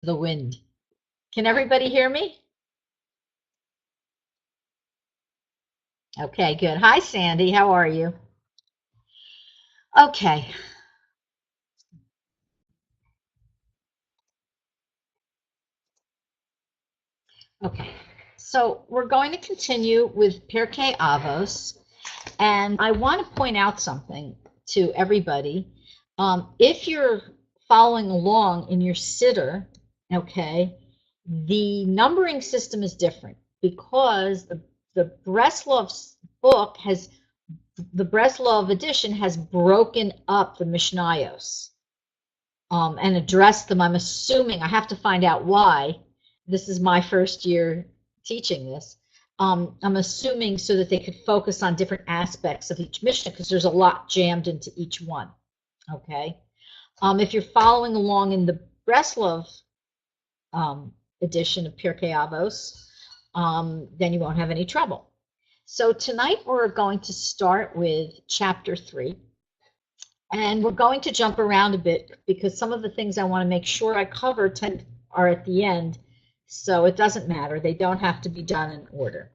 The wind. Can everybody hear me? Okay, good. Hi, Sandy. How are you? Okay. Okay. So we're going to continue with Pirkei Avos, and I want to point out something to everybody. If you're following along in your sitter, okay, the numbering system is different because the Breslov book has the Breslov edition has broken up the mishnayos and addressed them. I'm assuming I have to find out why. This is my first year teaching this. I'm assuming so that they could focus on different aspects of each mishnah because there's a lot jammed into each one. Okay. If you're following along in the Breslov edition of Pirkei Avos, then you won't have any trouble. So tonight we're going to start with chapter 3, and we're going to jump around a bit because some of the things I want to make sure I cover are at the end, so it doesn't matter. They don't have to be done in order.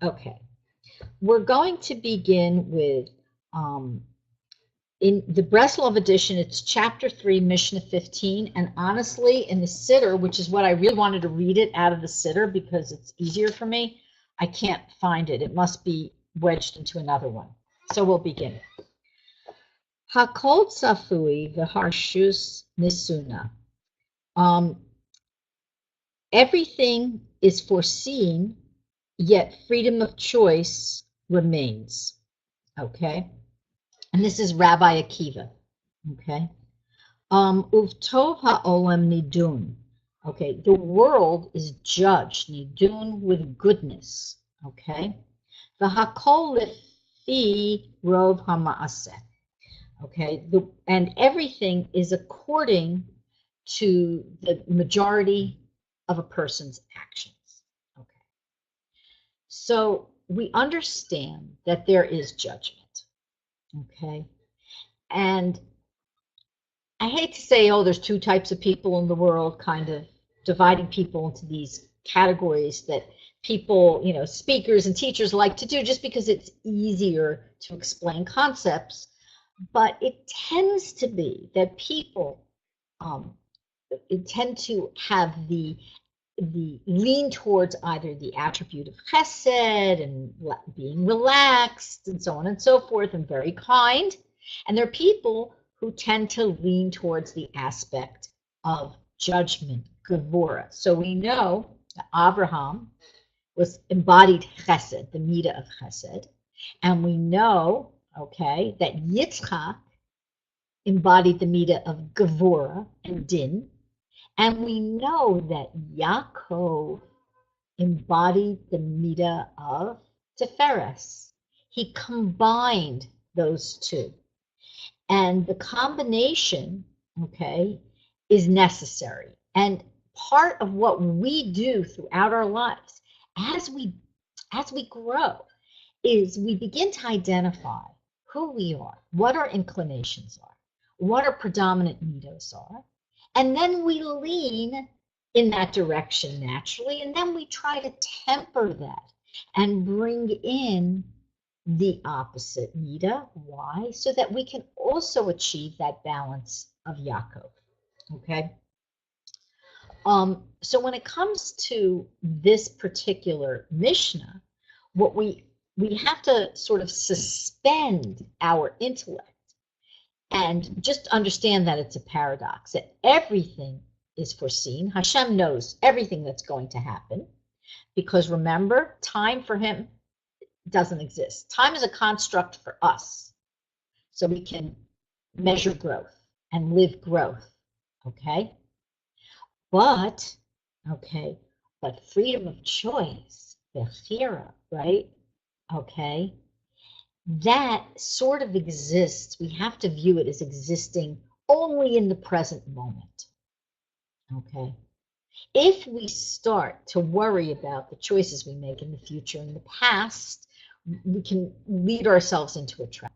Okay, we're going to begin with, in the Breslov edition, it's chapter 3, Mishnah 15, and honestly, in the Siddur, which is what I really wanted to read it out of the Siddur because it's easier for me, I can't find it. It must be wedged into another one. So we'll begin. Hakol tzafui v'harshus nisuna. Everything is foreseen, yet freedom of choice remains. Okay? And this is Rabbi Akiva. Okay? Uvtov ha'olam nidun. Okay, the world is judged, nidun, with goodness. Okay? V'hakol lefi rov ha'ma'aseh. Okay, and everything is according to the majority of a person's actions. Okay, so we understand that there is judgment. Okay, and I hate to say, oh, there's two types of people in the world, kind of dividing people into these categories that people, speakers and teachers like to do just because it's easier to explain concepts. But it tends to be that people tend to have the lean towards either the attribute of chesed and being relaxed and so on and so forth and very kind. And there are people who tend to lean towards the aspect of judgment, gevura. So we know that Abraham was embodied chesed, the midah of chesed. And we know, okay, that Yitzchak embodied the midah of gevura and din. And we know that Yaakov embodied the midah of tiferes. He combined those two. And the combination, okay, is necessary. And part of what we do throughout our lives as we grow is we begin to identify who we are, what our inclinations are, what our predominant middos are, and then we lean in that direction naturally, and then we try to temper that and bring in the opposite midah. Why? So that we can also achieve that balance of Yaakov. Okay? So when it comes to this particular Mishnah, what we have to sort of suspend our intellect and just understand that it's a paradox, that everything is foreseen. Hashem knows everything that's going to happen because remember, time for him doesn't exist. Time is a construct for us so we can measure growth and live growth, okay? But freedom of choice, bechira, right? Okay, that sort of exists. We have to view it as existing only in the present moment. Okay, if we start to worry about the choices we make in the future and the past, we can lead ourselves into a trap.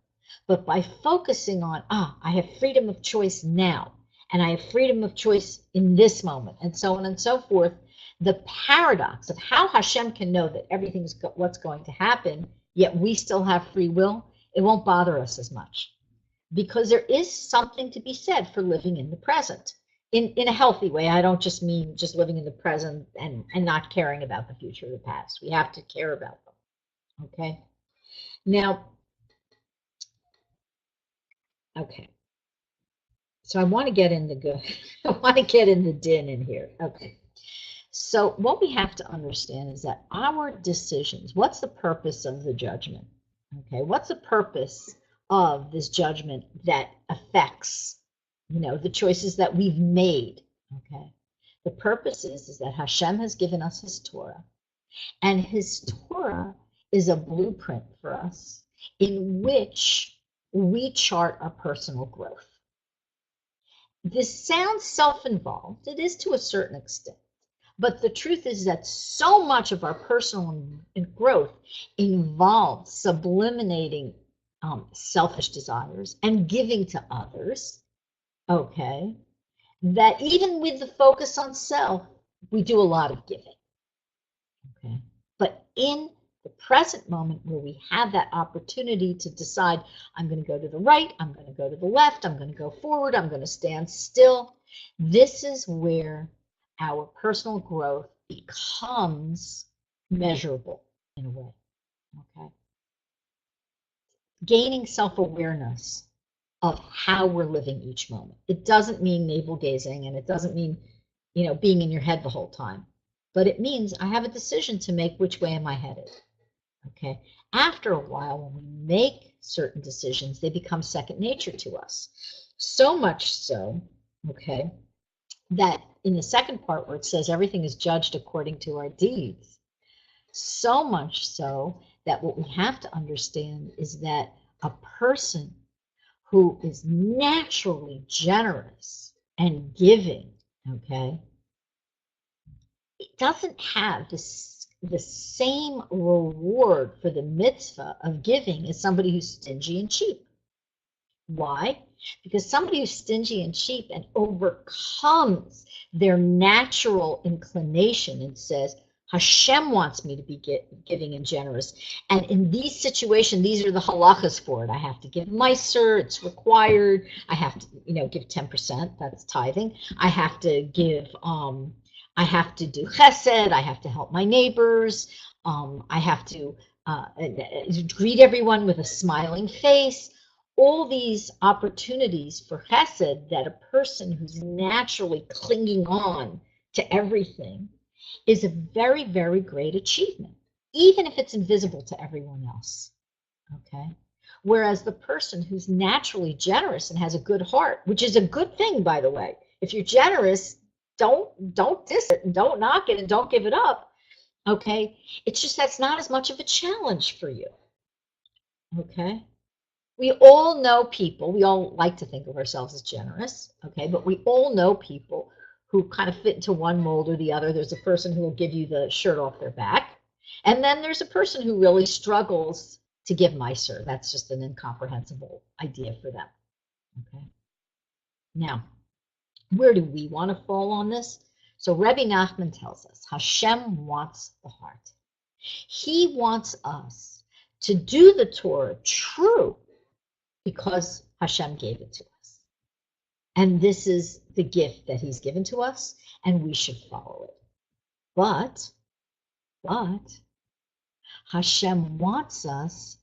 But by focusing on, I have freedom of choice now, and I have freedom of choice in this moment, and so on and so forth. The paradox of how Hashem can know that everything's what's going to happen, yet we still have free will, it won't bother us as much. Because there is something to be said for living in the present in a healthy way. I don't just mean just living in the present and not caring about the future or the past. We have to care about them. Okay? Now, okay. So I want to get in the good. I want to get in the din in here. Okay. So what we have to understand is that our decisions, what's the purpose of the judgment? Okay. What's the purpose of this judgment that affects, the choices that we've made? Okay. The purpose is that Hashem has given us his Torah, and his Torah is a blueprint for us in which we chart our personal growth. This sounds self-involved. It is to a certain extent. But the truth is that so much of our personal growth involves subliminating selfish desires and giving to others, okay, that even with the focus on self, we do a lot of giving, okay? But in the present moment where we have that opportunity to decide, I'm going to go to the right, I'm going to go to the left, I'm going to go forward, I'm going to stand still, this is where our personal growth becomes measurable in a way, okay? Gaining self-awareness of how we're living each moment. It doesn't mean navel gazing, and it doesn't mean, being in your head the whole time, but it means I have a decision to make. Which way am I headed? Okay. After a while, when we make certain decisions, they become second nature to us. So much so, okay, that in the second part where it says everything is judged according to our deeds, so much so that what we have to understand is that a person who is naturally generous and giving, okay, it doesn't have the same reward for the mitzvah of giving as somebody who's stingy and cheap. Why? Because somebody who's stingy and cheap and overcomes their natural inclination and says, Hashem wants me to be giving and generous. And in these situations, these are the halachas for it. I have to give meiser, it's required. I have to, give 10%, that's tithing. I have to give, I have to do chesed, I have to help my neighbors. I have to greet everyone with a smiling face. All these opportunities for chesed that a person who's naturally clinging on to everything is a very, very great achievement, even if it's invisible to everyone else, okay? Whereas the person who's naturally generous and has a good heart, which is a good thing, by the way. If you're generous, don't diss it and don't knock it and don't give it up, okay? It's just that's not as much of a challenge for you, okay? We all know people, we all like to think of ourselves as generous, okay? But we all know people who kind of fit into one mold or the other. There's a person who will give you the shirt off their back. And then there's a person who really struggles to give meiser. That's just an incomprehensible idea for them, okay? Now, where do we want to fall on this? So Rebbe Nachman tells us, Hashem wants the heart. He wants us to do the Torah true because Hashem gave it to us. And this is the gift that he's given to us, and we should follow it. But Hashem wants us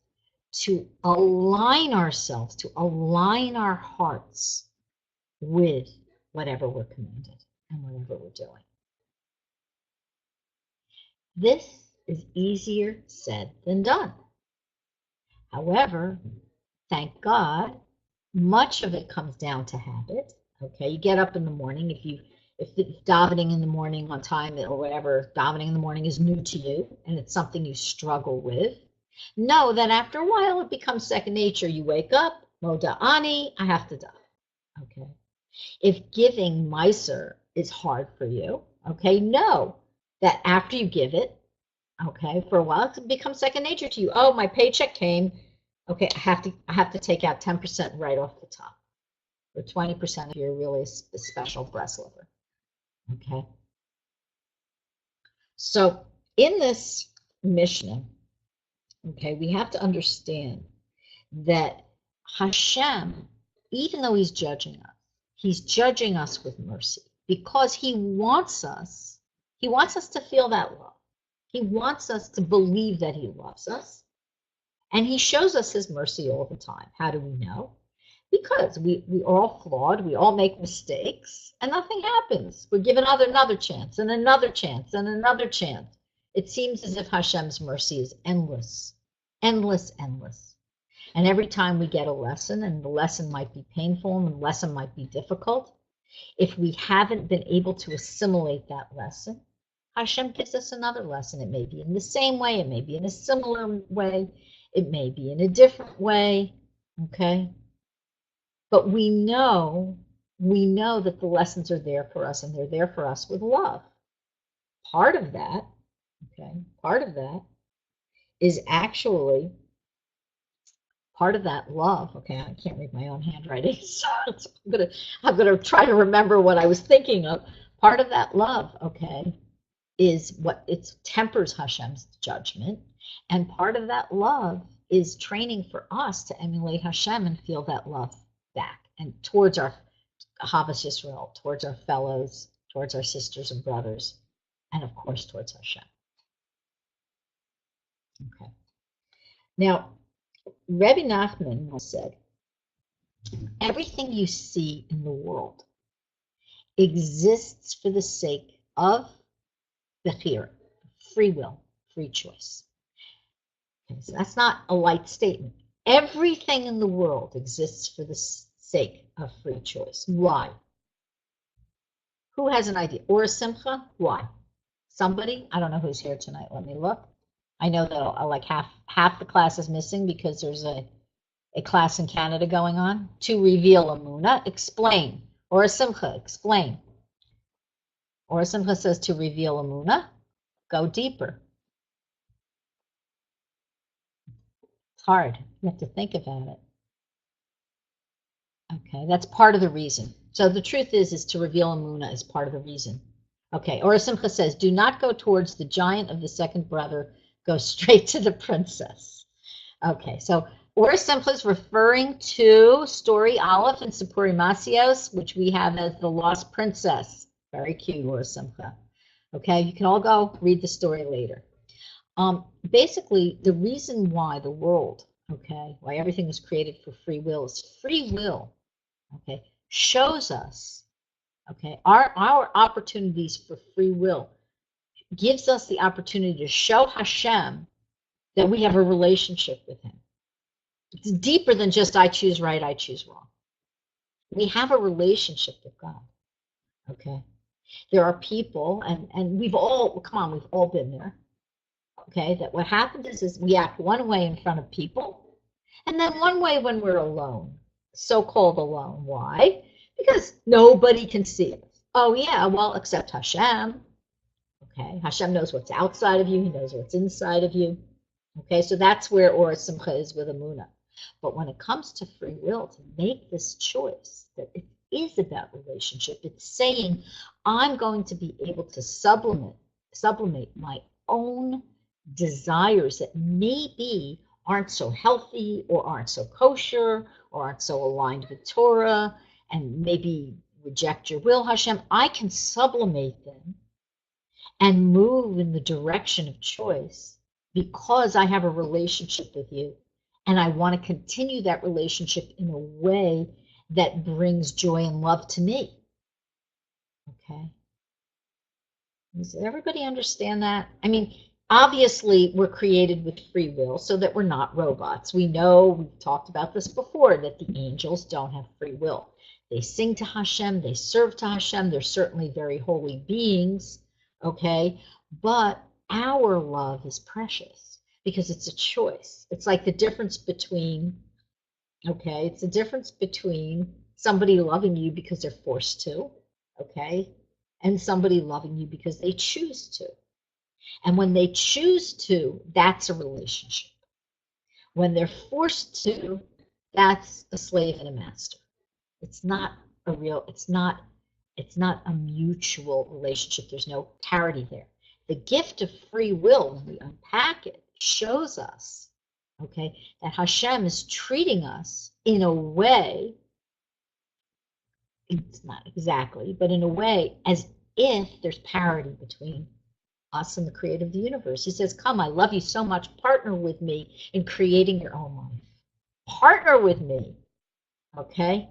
to align ourselves, to align our hearts with whatever we're commanded and whatever we're doing. This is easier said than done. However, thank God, much of it comes down to habit. Okay, you get up in the morning. If davening in the morning on time or whatever, davening in the morning is new to you and it's something you struggle with, know that after a while it becomes second nature. You wake up, Moda Ani, I have to daven. Okay. If giving meiser is hard for you, okay, know that after you give it, okay, for a while it becomes second nature to you. Oh, my paycheck came. Okay, I have to take out 10% right off the top. or 20% if you're really a special Breslover. Okay. So in this Mishnah, okay, we have to understand that Hashem, even though he's judging us with mercy because he wants us to feel that love. He wants us to believe that he loves us. And he shows us his mercy all the time. How do we know? Because we are all flawed, we all make mistakes, and nothing happens. We're given another chance, and another chance, and another chance. It seems as if Hashem's mercy is endless, endless, endless. And every time we get a lesson, and the lesson might be painful, and the lesson might be difficult, if we haven't been able to assimilate that lesson, Hashem gives us another lesson. It may be in the same way, it may be in a similar way, it may be in a different way, okay? But we know that the lessons are there for us, and they're there for us with love. Part of that is actually part of that love. Okay, I can't read my own handwriting, so I'm gonna try to remember what I was thinking of. Part of that love, okay, is what it tempers Hashem's judgment, and part of that love is training for us to emulate Hashem and feel that love back, and towards our Havas Yisrael, towards our fellows, towards our sisters and brothers, and of course towards Hashem. Okay. Now, Rebbe Nachman once said, everything you see in the world exists for the sake of bechira, free will, free choice. Okay, so that's not a light statement. Everything in the world exists for the sake of free choice. Why? Who has an idea? Or a simcha? Why? Somebody? I don't know who's here tonight. Let me look. I know that like half the class is missing because there's a class in Canada going on. To reveal Amuna, explain. Or a simcha, explain. Or a simcha says to reveal Amuna, go deeper. It's hard. You have to think about it. Okay, that's part of the reason. So the truth is to reveal Amuna is part of the reason. Okay, or Simcha says, do not go towards the giant of the second brother, go straight to the princess. Okay, so Or Simcha is referring to story Aleph and Sipuri Masios, which we have as the Lost Princess. Very cute, Or Simcha. Okay, you can all go read the story later. Basically, the reason why the world, okay, why everything was created for free will is free will, okay, shows us, okay, our opportunities for free will gives us the opportunity to show Hashem that we have a relationship with him. It's deeper than just I choose right, I choose wrong. We have a relationship with God, okay? There are people, and we've all, come on, we've all been there, okay, that what happens is we act one way in front of people, and then one way when we're alone, so-called alone. Why? Because nobody can see us. Oh yeah, well, except Hashem. Okay, Hashem knows what's outside of you, he knows what's inside of you. Okay, so that's where Or Simcha is with Amunah. But when it comes to free will, to make this choice, that it is about relationship, it's saying, I'm going to be able to sublimate my own desires that maybe aren't so healthy or aren't so kosher or aren't so aligned with Torah and maybe reject your will, Hashem. I can sublimate them and move in the direction of choice because I have a relationship with you and I want to continue that relationship in a way that brings joy and love to me. Okay? Does everybody understand that? I mean, obviously, we're created with free will so that we're not robots. We know, we've talked about this before, that the angels don't have free will. They sing to Hashem, they serve to Hashem, they're certainly very holy beings, okay? But our love is precious because it's a choice. It's like the difference between, okay, it's the difference between somebody loving you because they're forced to, okay, and somebody loving you because they choose to. And when they choose to, that's a relationship. When they're forced to, that's a slave and a master. It's not a real, it's not a mutual relationship. There's no parity there. The gift of free will, when we unpack it, shows us, okay, that Hashem is treating us in a way, it's not exactly, but in a way as if there's parity between us and the creator of the universe. He says, come, I love you so much. Partner with me in creating your own life. Partner with me, okay?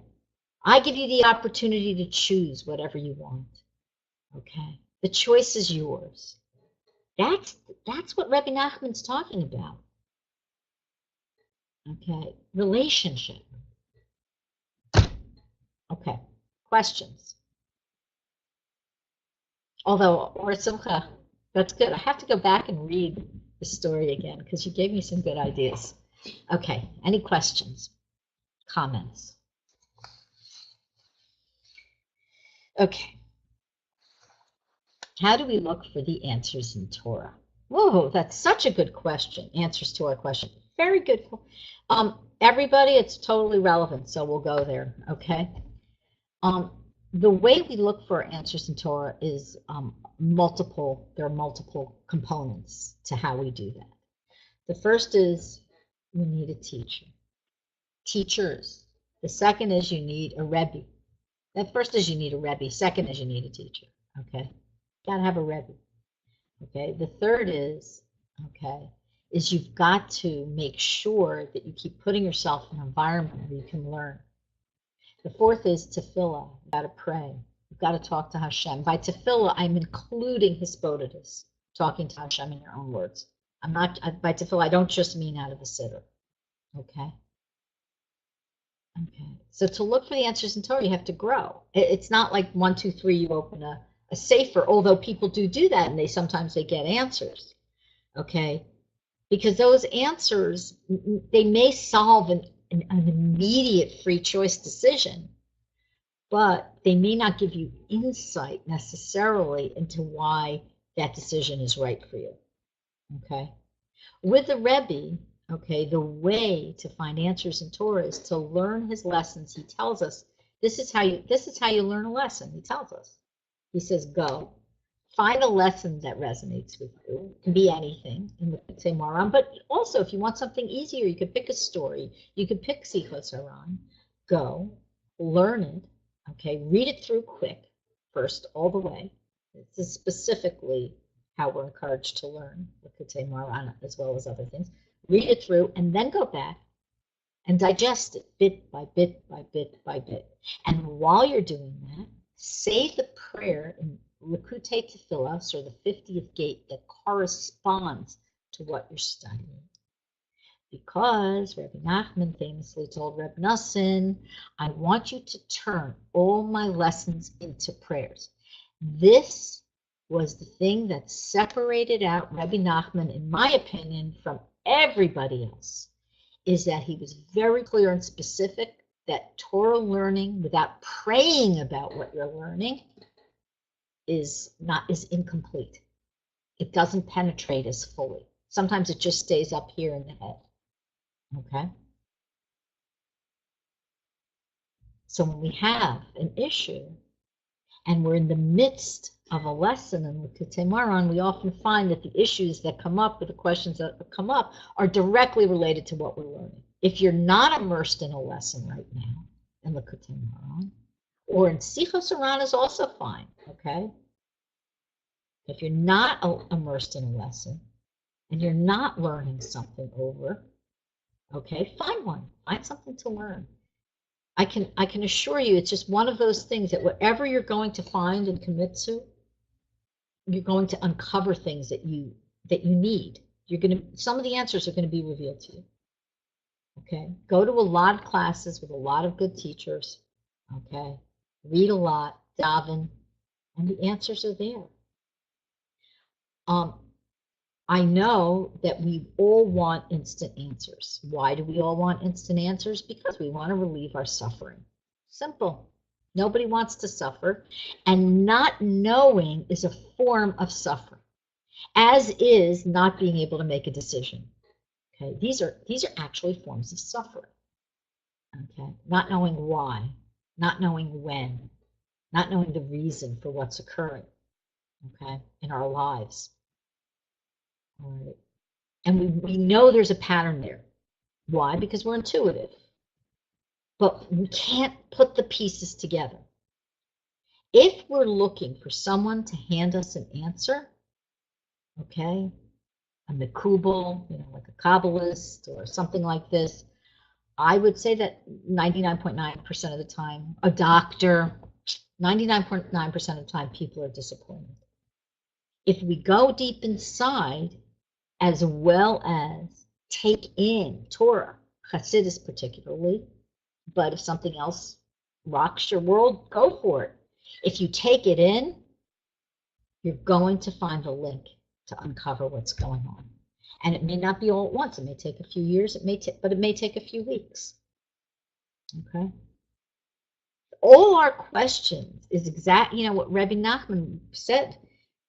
I give you the opportunity to choose whatever you want, okay? The choice is yours. That's what Rebbe Nachman's talking about, okay? Relationship. Okay, questions? Although, or Simcha, that's good. I have to go back and read the story again because you gave me some good ideas. Okay, any questions, comments? Okay. How do we look for the answers in Torah? Whoa, that's such a good question. Answers to our question. Very good. Everybody, it's totally relevant, so we'll go there, okay? The way we look for answers in Torah is there are multiple components to how we do that. The first is you need a teacher. Teachers. The second is you need a Rebbe. The first is you need a Rebbe. Second is you need a teacher, okay? Got to have a Rebbe, okay? The third is you've got to make sure that you keep putting yourself in an environment where you can learn. The fourth is tefillah. You've got to pray. You've got to talk to Hashem. By tefillah, I'm including hisbodedus, talking to Hashem in your own words. I'm not, by tefillah, I don't just mean out of the siddur, okay? Okay, so to look for the answers in Torah, you have to grow. It's not like 1, 2, 3, you open a sefer, although people do that, and sometimes they get answers, okay? Because those answers, they may solve an immediate free choice decision, but they may not give you insight necessarily into why that decision is right for you, okay? With the Rebbe, okay, the way to find answers in Torah is to learn his lessons. He tells us this is how you learn a lesson. He tells us. He says, go find a lesson that resonates with you. It can be anything in the Pirkei Moran, but also if you want something easier, you could pick a story. You could pick Sichos Haran. Go learn it. Okay, read it through quick first, all the way. This is specifically how we're encouraged to learn the Pirkei Moran as well as other things. Read it through and then go back and digest it bit by bit by bit by bit. And while you're doing that, say the prayer in Likutei Tefillah, or the 50th gate that corresponds to what you're studying. Because Rebbe Nachman famously told Rebbe Nassim, I want you to turn all my lessons into prayers. This was the thing that separated out Rebbe Nachman, in my opinion, from everybody else, is that he was very clear and specific that Torah learning without praying about what you're learning is incomplete. It doesn't penetrate as fully. Sometimes it just stays up here in the head. Okay? So when we have an issue and we're in the midst of a lesson in the Pirkei Moran, we often find that the issues that come up or the questions that come up are directly related to what we're learning. If you're not immersed in a lesson right now in the Pirkei Moran, or in Sichos Haran is also fine, okay? If you're not immersed in a lesson and you're not learning something over, okay, find one. Find something to learn. I can assure you it's just one of those things that whatever you're going to find and commit to, you're going to uncover things that you need. Some of the answers are going to be revealed to you. Okay, go to a lot of classes with a lot of good teachers. Okay, read a lot, daven, and the answers are there. I know that we all want instant answers. Why do we all want instant answers? Because we want to relieve our suffering. Simple. Nobody wants to suffer, and not knowing is a form of suffering, as is not being able to make a decision. Okay, these are actually forms of suffering. Okay, not knowing why. not knowing when, not knowing the reason for what's occurring, okay, in our lives. All right. And we know there's a pattern there. Why? Because we're intuitive. But we can't put the pieces together. If we're looking for someone to hand us an answer, okay, a Mikubal, like a Kabbalist or something like this, I would say that 99.9% of the time, a doctor, 99.9% of the time, people are disappointed. If we go deep inside, as well as take in Torah, Hasidus particularly, but if something else rocks your world, go for it. If you take it in, you're going to find a link to uncover what's going on. And it may not be all at once. It may take a few years, but it may take a few weeks. Okay? All our questions is what Rebbe Nachman said.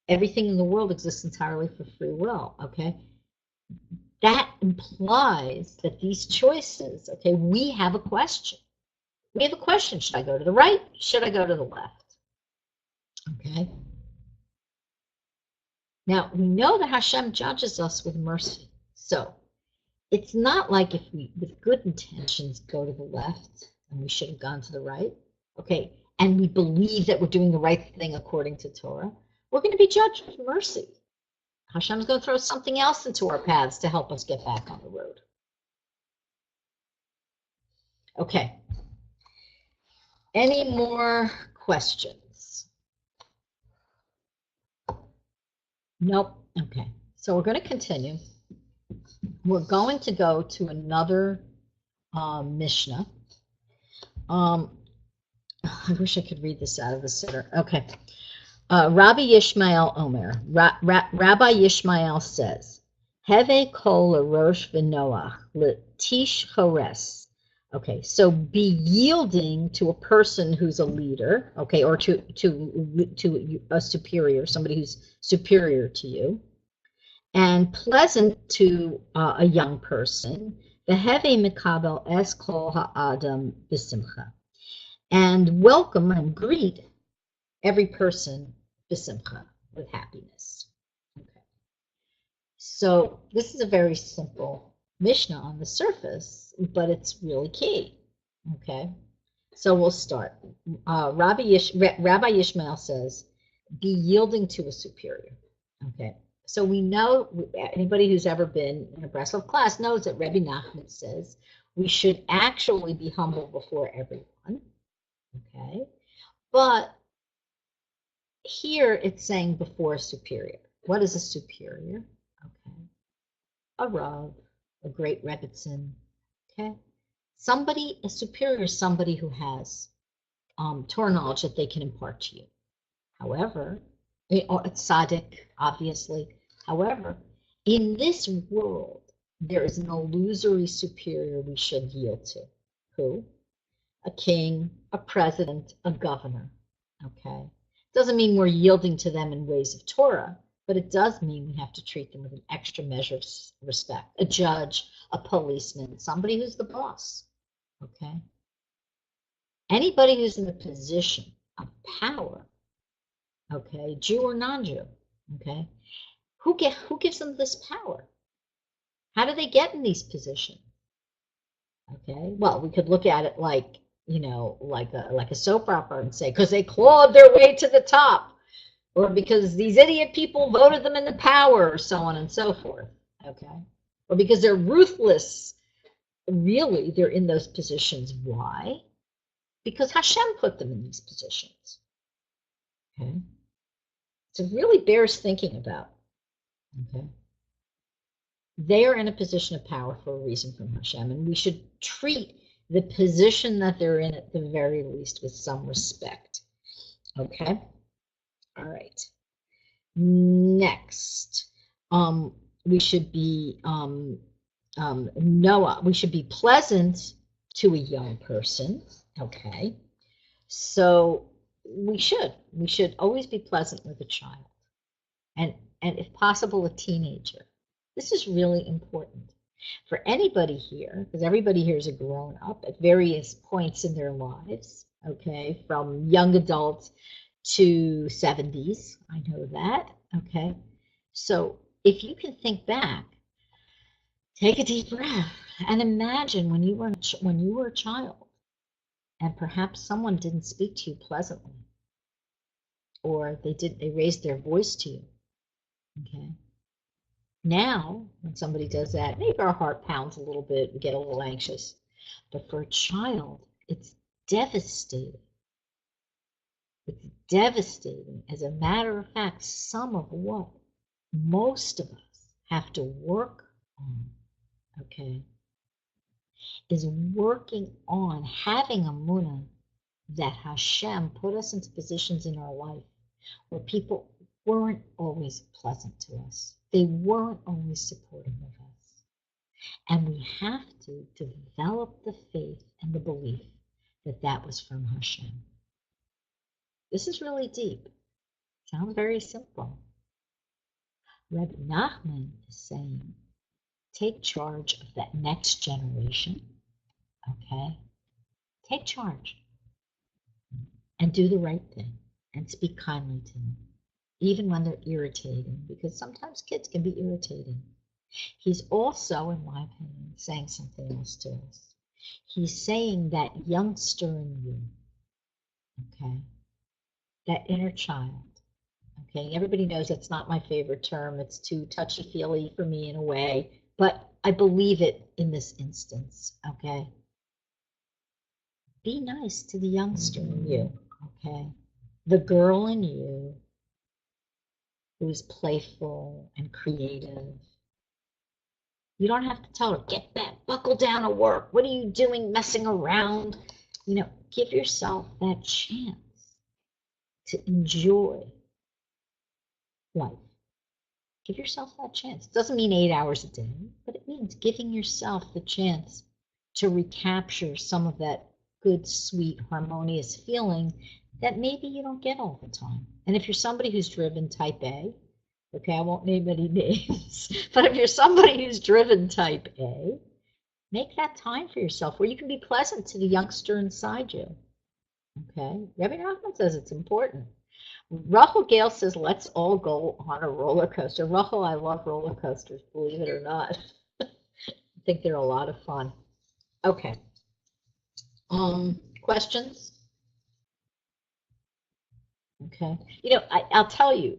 Everything in the world exists entirely for free will, okay? That implies that these choices, okay, we have a question. We have a question. Should I go to the right? Should I go to the left? Okay? Now, we know that Hashem judges us with mercy. So, it's not like if we, with good intentions, go to the left and we should have gone to the right, okay, and we believe that we're doing the right thing according to Torah, we're going to be judged with mercy. Hashem's going to throw something else into our paths to help us get back on the road. Okay. Any more questions? Nope. Okay. So we're going to continue. We're going to go to another Mishnah. I wish I could read this out of the Siddur. Okay. Rabbi Yishmael Omer. Rabbi Yishmael says, Heve kol l'rosh v'noach l'tish chores. Okay, so be yielding to a person who's a leader, okay, or to a superior, somebody who's superior to you, and pleasant to a young person. V'heve mikabel es kol ha'adam b'simcha, and welcome and greet every person b'simcha, with happiness. Okay. So this is a very simple Mishnah on the surface, but it's really key. Okay. So we'll start. Rabbi Yishmael says, be yielding to a superior. Okay. So we know, anybody who's ever been in a Breslov class knows that Rebbe Nachman says we should actually be humble before everyone. Okay. But here it's saying before a superior. What is a superior? Okay. A Rav, a great Rebbitzin. Okay. Somebody, a superior is somebody who has Torah knowledge that they can impart to you. However, or a tzaddik, obviously. However, in this world, there is an illusory superior we should yield to. Who? A king, a president, a governor. Okay. Doesn't mean we're yielding to them in ways of Torah, but it does mean we have to treat them with an extra measure of respect. A judge, a policeman, somebody who's the boss. Okay. Anybody who's in a position of power, okay, Jew or non-Jew, okay, who gives them this power? How do they get in these positions? Okay, well, we could look at it like, like a soap opera and say, because they clawed their way to the top, or because these idiot people voted them into power, or so on and so forth. Okay, or because they're ruthless. Really, they're in those positions. Why? Because Hashem put them in these positions. Okay, so it really bears thinking about. Okay, they are in a position of power for a reason from Hashem, and we should treat the position that they're in at the very least with some respect. Okay, all right. Next, we should be Noah. We should be pleasant to a young person. Okay, so we should always be pleasant with a child, and if possible, a teenager. This is really important for anybody here, because everybody here is a grown up at various points in their lives. okay, from young adults to 70s. I know that, okay? So if you can think back, take a deep breath and imagine when you were a child and perhaps someone didn't speak to you pleasantly, or they raised their voice to you, okay? Now, when somebody does that, maybe our heart pounds a little bit, we get a little anxious. But for a child, it's devastating. It's devastating. As a matter of fact, some of what most of us have to work on, okay, is working on having a munah that Hashem put us into positions in our life where people weren't always pleasant to us. They weren't always supportive of us. And we have to develop the faith and the belief that that was from Hashem. This is really deep. Sounds very simple. Rebbe Nachman is saying, take charge of that next generation, okay? Take charge and do the right thing and speak kindly to them, even when they're irritating, because sometimes kids can be irritating. He's also, in my opinion, saying something else to us. He's saying that youngster in you, okay, that inner child, okay? Everybody knows that's not my favorite term. It's too touchy-feely for me in a way, but I believe it in this instance, okay? Be nice to the youngster in you, okay? The girl in you who's playful and creative. You don't have to tell her, get back, buckle down to work. What are you doing messing around? You know, give yourself that chance to enjoy life. Give yourself that chance. It doesn't mean 8 hours a day, but it means giving yourself the chance to recapture some of that good, sweet, harmonious feeling that maybe you don't get all the time. And if you're somebody who's driven type A, okay, I won't name any names, but if you're somebody who's driven type A, make that time for yourself where you can be pleasant to the youngster inside you. Okay, Rebbe Nachman says it's important. Rachel Gale says, let's all go on a roller coaster. Rachel, I love roller coasters, believe it or not. I think they're a lot of fun. Okay. Questions? Okay. You know, I'll tell you,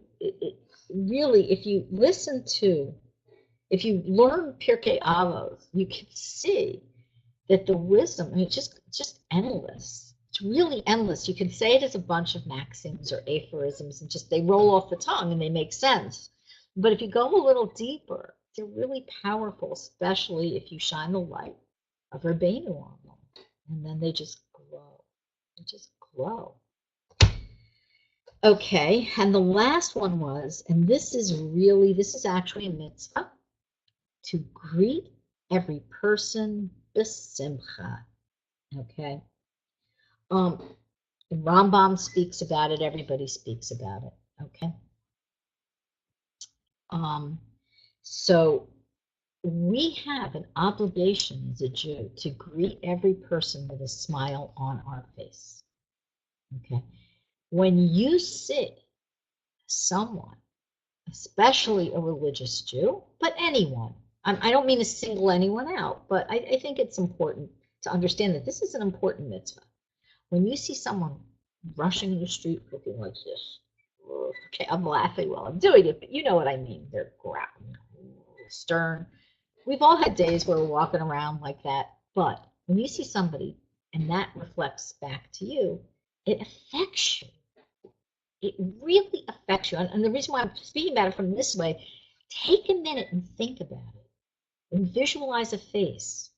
really, if you learn Pirkei Avot, you can see that the wisdom, I mean, it's just endless. It's really endless. You can say it as a bunch of maxims or aphorisms and just they roll off the tongue and they make sense. But if you go a little deeper, they're really powerful, especially if you shine the light of Rabbeinu on them. And then they just glow. They just glow. Okay, and the last one was, and this is actually a mitzvah, to greet every person b'simcha. Okay. The Rambam speaks about it, everybody speaks about it. Okay. So we have an obligation as a Jew to greet every person with a smile on our face. Okay. When you see someone, especially a religious Jew, but anyone, I don't mean to single anyone out, but I think it's important to understand that this is an important mitzvah. When you see someone rushing in the street looking like this, okay, I'm laughing while I'm doing it, but you know what I mean. They're growling, stern. We've all had days where we're walking around like that, but when you see somebody and that reflects back to you, it affects you. It really affects you. And the reason why I'm speaking about it from this way, take a minute and think about it and visualize a face.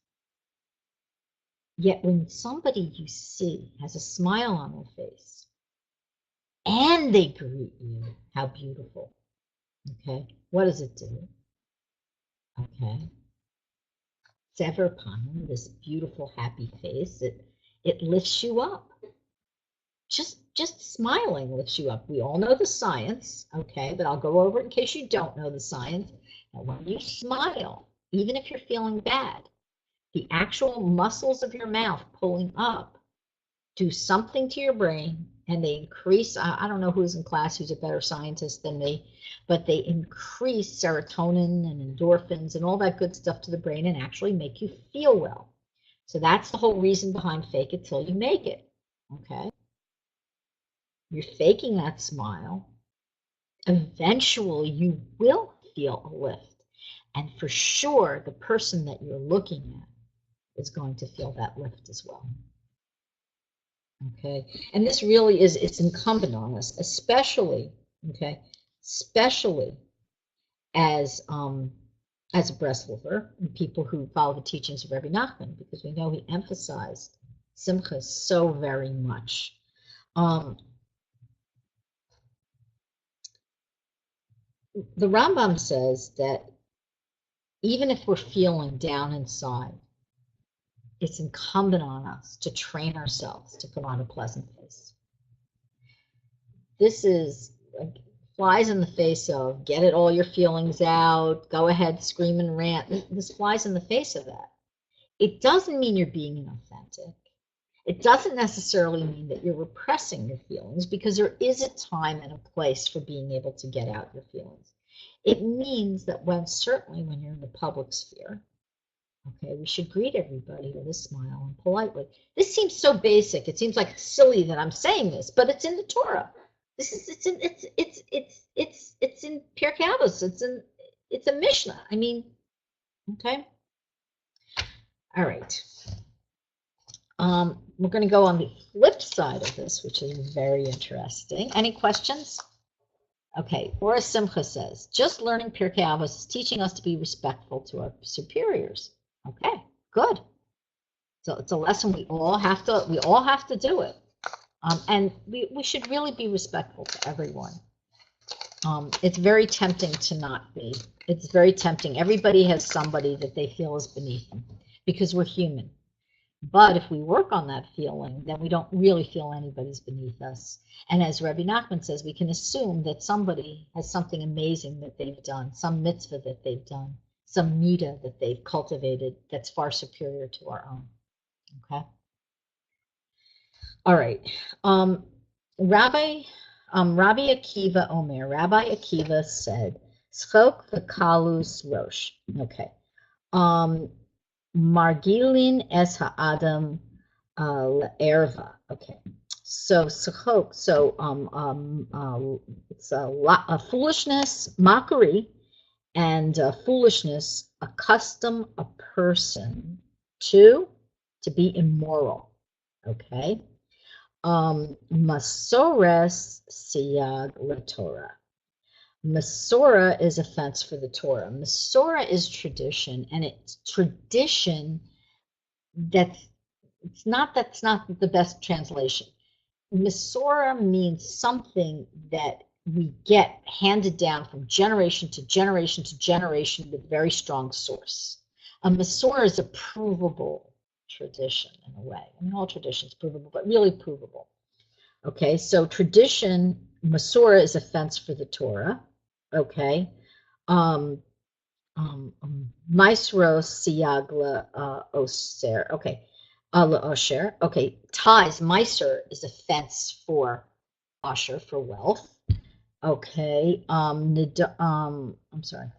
Yet when somebody you see has a smile on their face and they greet you, how beautiful. Okay, what does it do? Okay, Sever Panim, this beautiful, happy face, it lifts you up. Just smiling lifts you up. We all know the science, okay, but I'll go over it in case you don't know the science. Now, when you smile, even if you're feeling bad, the actual muscles of your mouth pulling up do something to your brain, and they increase, I don't know who's in class who's a better scientist than me, but they increase serotonin and endorphins and all that good stuff to the brain and actually make you feel well. So that's the whole reason behind fake it till you make it, okay? You're faking that smile. Eventually, you will feel a lift. And for sure, the person that you're looking at is going to feel that lift as well. Okay, and this really is, it's incumbent on us, especially, okay, especially as a Breslover and people who follow the teachings of Rebbe Nachman, because we know he emphasized simcha so very much. The Rambam says that even if we're feeling down inside, it's incumbent on us to train ourselves to put on a pleasant face. This is like flies in the face of get it all your feelings out, go ahead, scream and rant. This flies in the face of that. It doesn't mean you're being inauthentic. It doesn't necessarily mean that you're repressing your feelings, because there is a time and a place for being able to get out your feelings. It means that certainly when you're in the public sphere, okay, we should greet everybody with a smile and politely. This seems so basic. It seems like it's silly that I'm saying this, but it's in the Torah. It's in Pirkei Avot. It's a Mishnah. I mean, okay. All right. We're going to go on the flip side of this, which is very interesting. Any questions? Okay, Ora Simcha says, just learning Pirkei Avot is teaching us to be respectful to our superiors. Okay, good. So it's a lesson we all have to do it. And we should really be respectful to everyone. It's very tempting to not be. It's very tempting. Everybody has somebody that they feel is beneath them because we're human. But if we work on that feeling, then we don't really feel anybody's beneath us. And as Rebbe Nachman says, we can assume that somebody has something amazing that they've done, some mitzvah that they've done, some midah that they've cultivated that's far superior to our own. Okay? All right. Rabbi Akiva Omer, Rabbi Akiva said, Schok v'kalus rosh. Okay. Margilin es ha'adam le'erva. Okay. So schok. So it's a foolishness, mockery, and foolishness accustom a person to be immoral. Okay. Masores siyag leTorah. Masorah is offense for the Torah. Masorah is tradition, and it's tradition that's not the best translation. Masorah means something that we get handed down from generation to generation to generation with very strong source. A Masorah is a provable tradition in a way. I mean, all traditions provable, but really provable. Okay, so tradition, Masorah is offense for the Torah. Okay. Maisro siyagla oser. Okay. Osher. Okay. Ties. Meiser is offense for osher, for wealth. Okay. I'm sorry.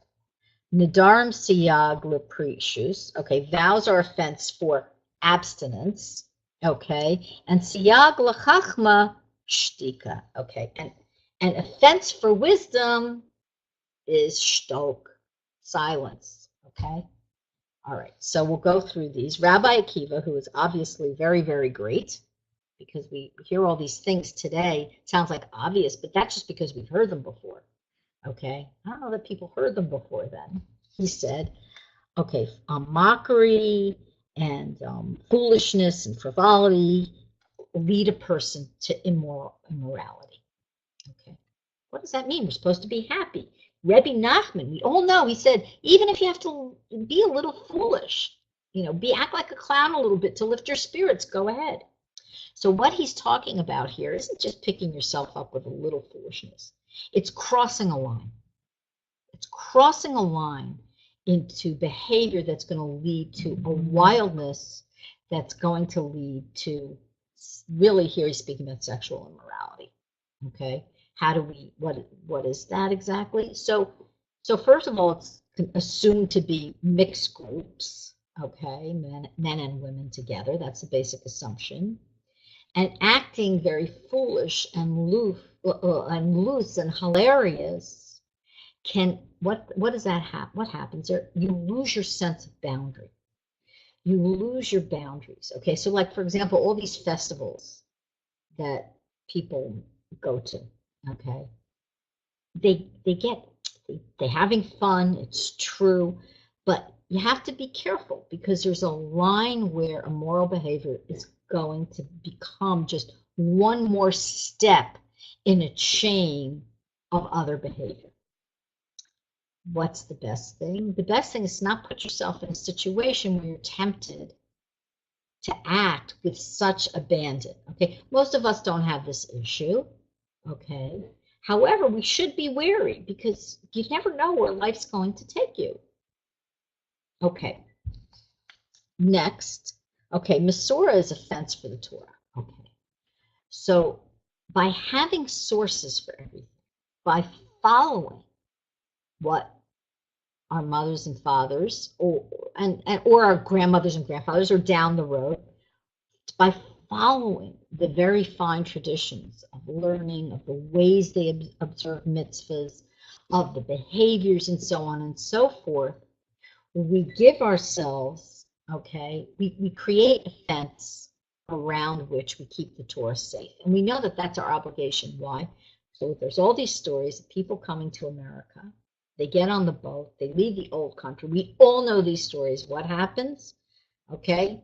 Nidarim siyagla precious. Okay. Vows are offense for abstinence. Okay. And siyagla chachma shtika. Okay. And offense for wisdom is shtok, silence. Okay. All right. So we'll go through these. Rabbi Akiva, who is obviously very, very great, because we hear all these things today. It sounds like obvious, but that's just because we've heard them before. Okay. I don't know that people heard them before then. He said, okay, mockery and foolishness and frivolity lead a person to immorality. Okay. What does that mean? We're supposed to be happy. Rebbe Nachman, we all know, he said, even if you have to be a little foolish, act like a clown a little bit to lift your spirits, go ahead. So what he's talking about here isn't just picking yourself up with a little foolishness. It's crossing a line. It's crossing a line into behavior that's going to lead to a wildness that's going to lead to really here he's speaking about sexual immorality. Okay, how do we, what is that exactly? So first of all, it's assumed to be mixed groups, okay, men and women together. That's the basic assumption. And acting very foolish and loose and hilarious can, what does that happen? What happens there? You lose your sense of boundary. You lose your boundaries. Okay, so like for example, all these festivals that people go to, okay, they're having fun, it's true, but you have to be careful because there's a line where immoral behavior is going to become just one more step in a chain of other behavior. What's the best thing? The best thing is not put yourself in a situation where you're tempted to act with such abandon. Okay, most of us don't have this issue. Okay, however, we should be wary because you never know where life's going to take you. Okay, next. Okay, Masorah is a fence for the Torah. Okay, so by having sources for everything, by following what our mothers and fathers or our grandmothers and grandfathers or down the road, by following the very fine traditions of learning, of the ways they observe mitzvahs, of the behaviors and so on and so forth, we give ourselves, okay, we create a fence around which we keep the Torah safe. And we know that that's our obligation. Why? So there's all these stories of people coming to America. They get on the boat, they leave the old country. We all know these stories. What happens? Okay,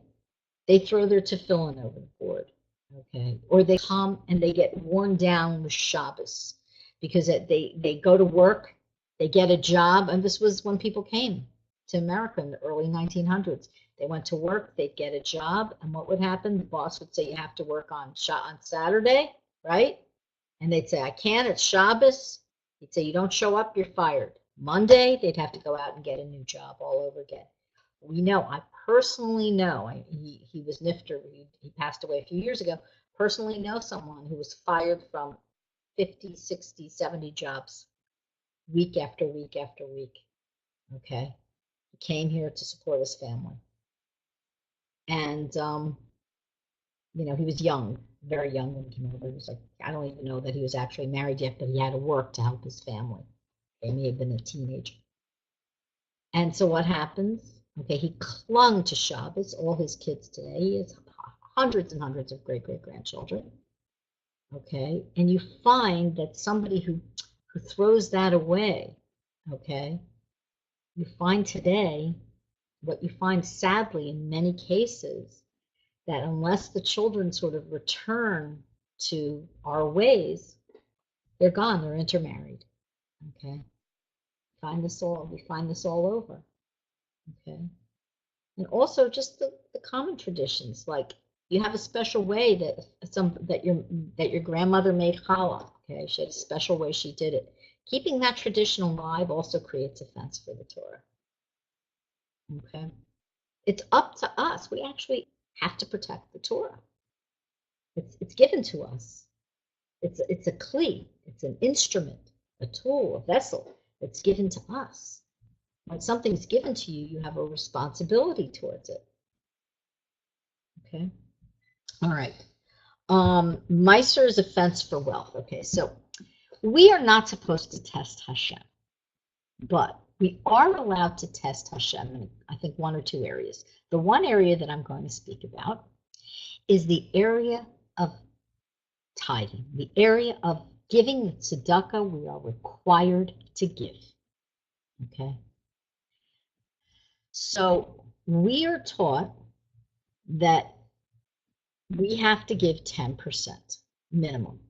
they throw their tefillin overboard. Okay, or they come and they get worn down with Shabbos because they go to work, they get a job, and this was when people came to America in the early 1900s. They went to work, they'd get a job, and what would happen? The boss would say, you have to work on Saturday, right? And they'd say, I can't, it's Shabbos. He'd say, you don't show up, you're fired. Monday, they'd have to go out and get a new job all over again. We know, I personally know, he was Nifter, he passed away a few years ago, personally know someone who was fired from 50, 60, 70 jobs week after week after week, okay? He came here to support his family. And, he was young, very young when he came over. He was like, I don't even know that he was actually married yet, but he had to work to help his family. He may have been a teenager. And so what happens? Okay, he clung to Shabbos, all his kids today. He has hundreds and hundreds of great-great-grandchildren. Okay, and you find that somebody who throws that away, okay, you find today, what you find sadly in many cases, that unless the children sort of return to our ways, they're gone, they're intermarried. Okay. We find this all over. Okay. And also just the common traditions, like you have a special way that your grandmother made challah. Okay, she had a special way she did it. Keeping that tradition alive also creates a fence for the Torah. Okay. It's up to us. We actually have to protect the Torah. It's given to us. It's a kli, it's an instrument, a tool, a vessel that's given to us. When something's given to you, you have a responsibility towards it. Okay. All right. Meiser is a fence for wealth. Okay, so we are not supposed to test Hashem, but we are allowed to test Hashem in, I think, one or two areas. The one area that I'm going to speak about is the area of tithing, the area of giving the tzedakah we are required to give. Okay. So we are taught that we have to give 10% minimum,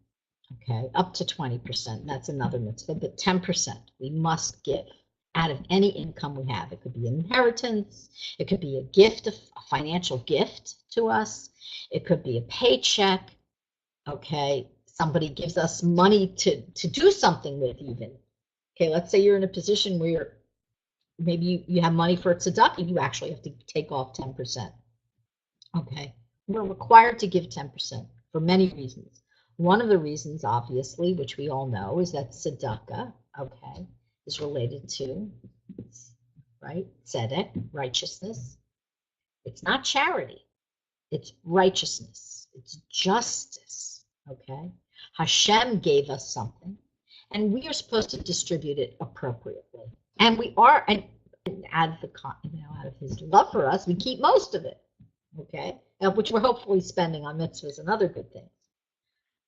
okay, up to 20%. That's another mitzvah, but 10% we must give out of any income we have. It could be an inheritance, it could be a gift, a financial gift to us, it could be a paycheck, okay, somebody gives us money to do something with even. Okay, let's say you're in a position where maybe you have money for a tzedakah, you actually have to take off 10%. Okay, we're required to give 10% for many reasons. One of the reasons, obviously, which we all know, is that tzedakah, okay, is related to, right, tzedek, righteousness. It's not charity. It's righteousness. It's justice, okay? Hashem gave us something, and we are supposed to distribute it appropriately. And we are, and out of his love for us, we keep most of it, okay? Which we're hopefully spending on mitzvahs and other good things.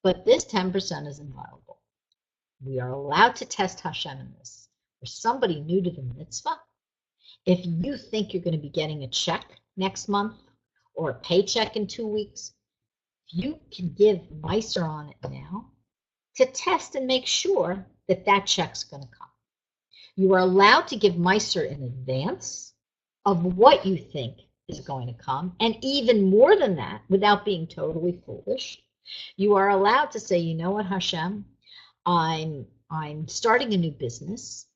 But this 10% is inviolable. We are allowed to test Hashem in this. For somebody new to the mitzvah, if you think you're going to be getting a check next month or a paycheck in 2 weeks, you can give Meiser on it now to test and make sure that that check's going to come. You are allowed to give Meiser in advance of what you think is going to come, and even more than that, without being totally foolish. You are allowed to say, you know what, Hashem, I'm starting a new business,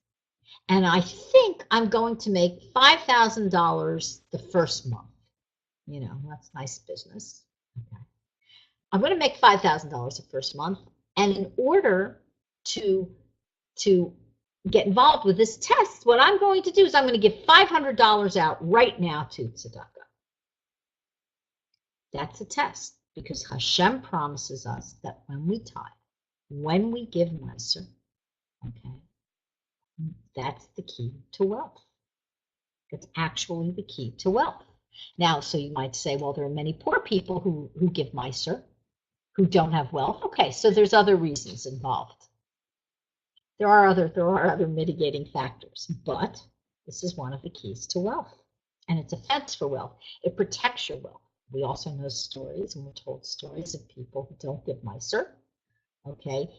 and I think I'm going to make $5,000 the first month. You know, that's nice business. Okay. I'm going to make $5,000 the first month, and in order to get involved with this test, what I'm going to do is I'm going to give $500 out right now to tzedakah. That's a test, because Hashem promises us that when we tithe, when we give Meiser, okay, that's the key to wealth. It's actually the key to wealth. Now, so you might say, well, there are many poor people who give Meiser who don't have wealth. Okay, so there's other reasons involved. There are other mitigating factors, but this is one of the keys to wealth. And it's a fence for wealth. It protects your wealth. We also know stories, and we're told stories of people who don't give Meiser, okay?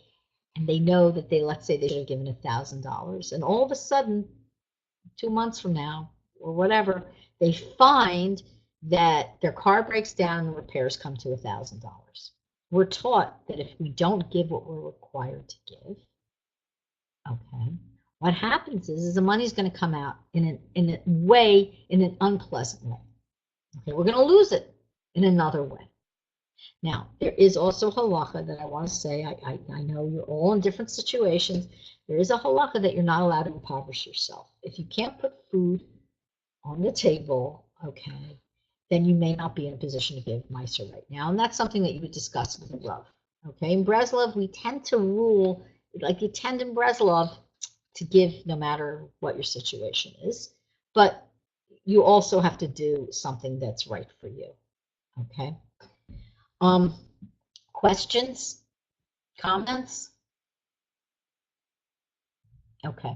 And they know that let's say they should have given $1,000, and all of a sudden, 2 months from now, or whatever, they find that their car breaks down and the repairs come to $1,000. We're taught that if we don't give what we're required to give, okay, what happens is the money's going to come out in an unpleasant way. Okay, we're going to lose it in another way. Now, there is also halacha that I want to say. I know you're all in different situations. There is a halacha that you're not allowed to impoverish yourself. If you can't put food on the table, okay, then you may not be in a position to give Meiser right now. And that's something that you would discuss with the Rav. Okay, in Breslov, we tend to rule, like you tend in Breslov, to give no matter what your situation is. But you also have to do something that's right for you. Okay. Questions? Comments? Okay.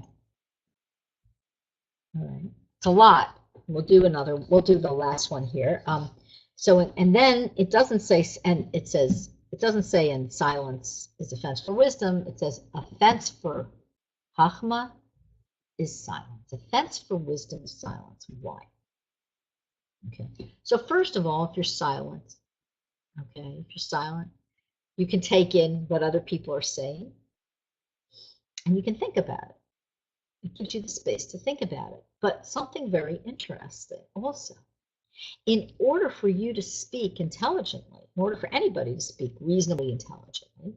All right. It's a lot. We'll do the last one here. And then it doesn't say, and it says, it doesn't say in silence is a fence for wisdom. It says a fence for Chachma is silence. A fence for wisdom is silence. Why? Okay. So first of all, if you're silent, you can take in what other people are saying, and you can think about it. It gives you the space to think about it. But something very interesting also. In order for you to speak intelligently, in order for anybody to speak reasonably intelligently,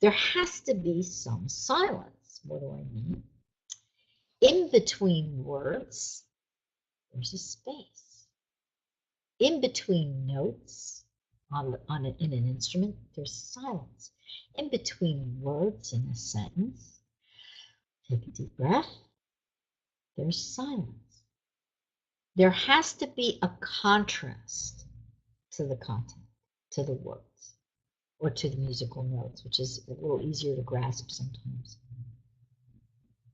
there has to be some silence. What do I mean? In between words, there's a space. In between notes in an instrument, there's silence. In between words in a sentence, take a deep breath, there's silence. There has to be a contrast to the content, to the words, or to the musical notes, which is a little easier to grasp sometimes.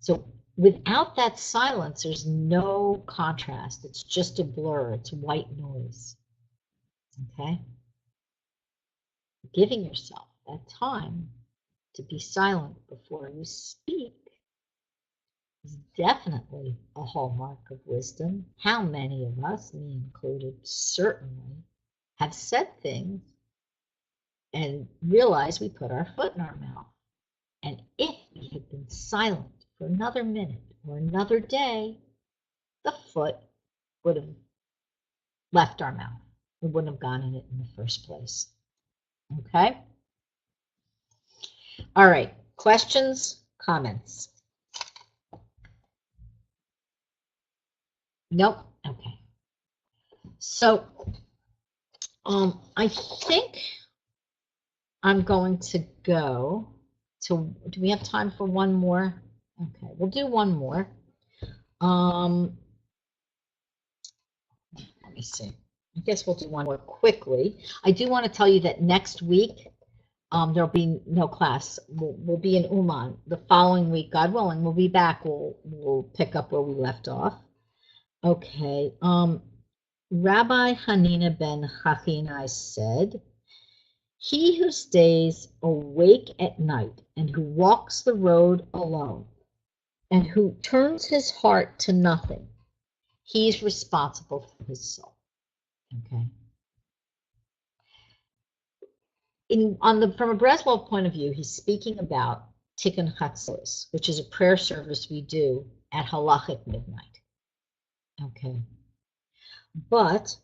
So without that silence, there's no contrast. It's just a blur. It's white noise. Okay? Giving yourself that time to be silent before you speak is definitely a hallmark of wisdom. How many of us, me included, certainly have said things and realized we put our foot in our mouth. And if we had been silent for another minute or another day, the foot would have left our mouth. We wouldn't have gone in it in the first place. Okay? All right. Questions, comments? Nope. Okay. So, I think I'm going to go to, do we have time for one more? Okay, we'll do one more. Let me see. I guess we'll do one more quickly. I do want to tell you that next week, there'll be no class. We'll be in Uman. The following week, God willing, we'll be back. We'll pick up where we left off. Okay. Rabbi Hanina ben Chachinai said, "He who stays awake at night and who walks the road alone and who turns his heart to nothing, he's responsible for his soul." Okay. From a Breslov point of view, he's speaking about Tikkun Chatzos, which is a prayer service we do at halachic midnight. Okay. But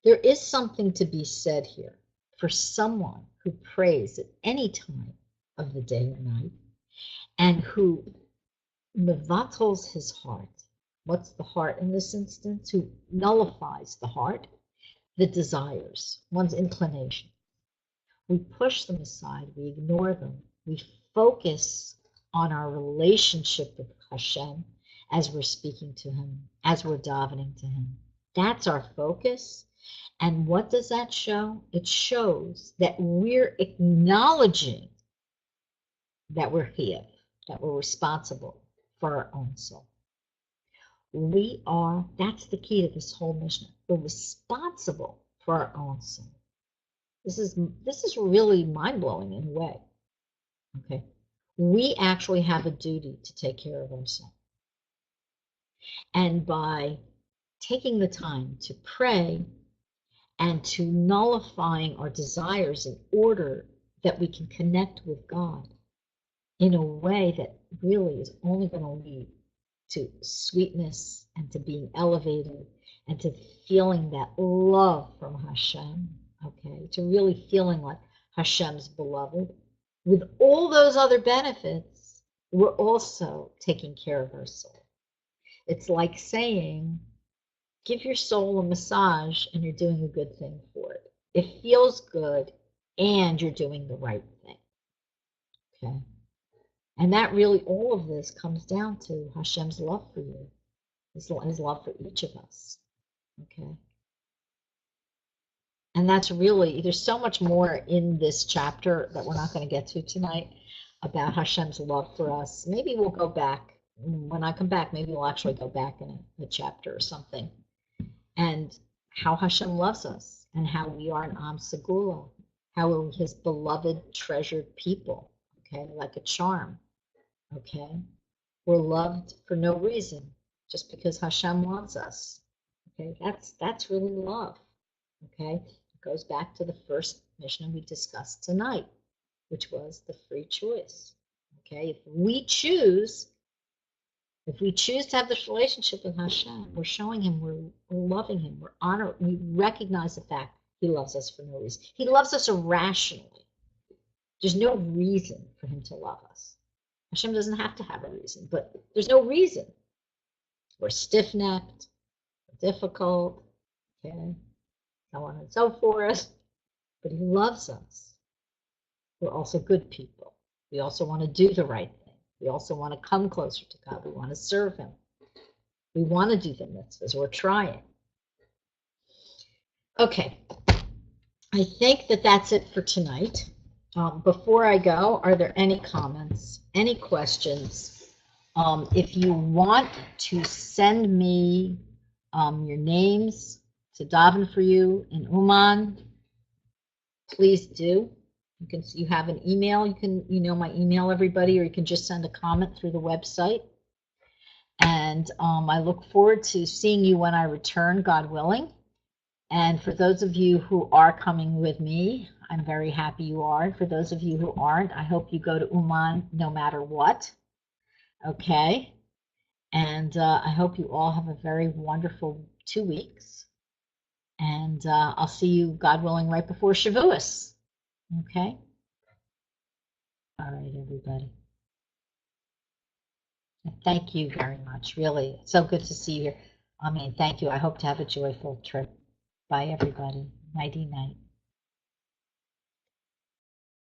there is something to be said here for someone who prays at any time of the day or night and who mevatels his heart. What's the heart in this instance? Who nullifies the heart? The desires, one's inclination. We push them aside, we ignore them, we focus on our relationship with Hashem as we're speaking to him, as we're davening to him. That's our focus. And what does that show? It shows that we're acknowledging that we're here, that we're responsible for our own soul. That's the key to this whole mission. We're responsible for our own soul. This is really mind-blowing in a way. Okay. We actually have a duty to take care of ourselves. And by taking the time to pray and to nullifying our desires in order that we can connect with God in a way that really is only going to lead to sweetness and to being elevated and to feeling that love from Hashem, okay, to really feeling like Hashem's beloved. With all those other benefits, we're also taking care of our soul. It's like saying, give your soul a massage and you're doing a good thing for it. It feels good and you're doing the right thing, okay? And that really, all of this comes down to Hashem's love for you, his love for each of us, okay? And that's really, there's so much more in this chapter that we're not going to get to tonight about Hashem's love for us. Maybe we'll go back. When I come back, maybe we'll actually go back in a chapter or something. And how Hashem loves us and how we are an Am Segula, how we're his beloved, treasured people, okay, like a charm, okay? We're loved for no reason, just because Hashem wants us, okay? That's really love, okay? It goes back to the first mission we discussed tonight, which was the free choice, okay? If we choose to have this relationship with Hashem, we're showing him we're loving him, we're honoring, we recognize the fact he loves us for no reason. He loves us irrationally. There's no reason for him to love us. Hashem doesn't have to have a reason, but there's no reason. We're stiff-necked, we're difficult, okay, so on and so forth, but he loves us. We're also good people. We also want to do the right thing. We also want to come closer to God. We want to serve him. We want to do the mitzvahs. We're trying. Okay. I think that's it for tonight. Before I go, are there any comments, any questions? If you want to send me your names to daven for you in Uman, please do. You have an email. You know my email, everybody, or you can just send a comment through the website. And I look forward to seeing you when I return, God willing. And for those of you who are coming with me, I'm very happy you are. For those of you who aren't, I hope you go to Uman no matter what. Okay. And I hope you all have a very wonderful 2 weeks. And I'll see you, God willing, right before Shavuos. Okay? All right, everybody. Thank you very much. Really, so good to see you here. I mean, thank you. I hope to have a joyful trip. Bye, everybody. Nighty night.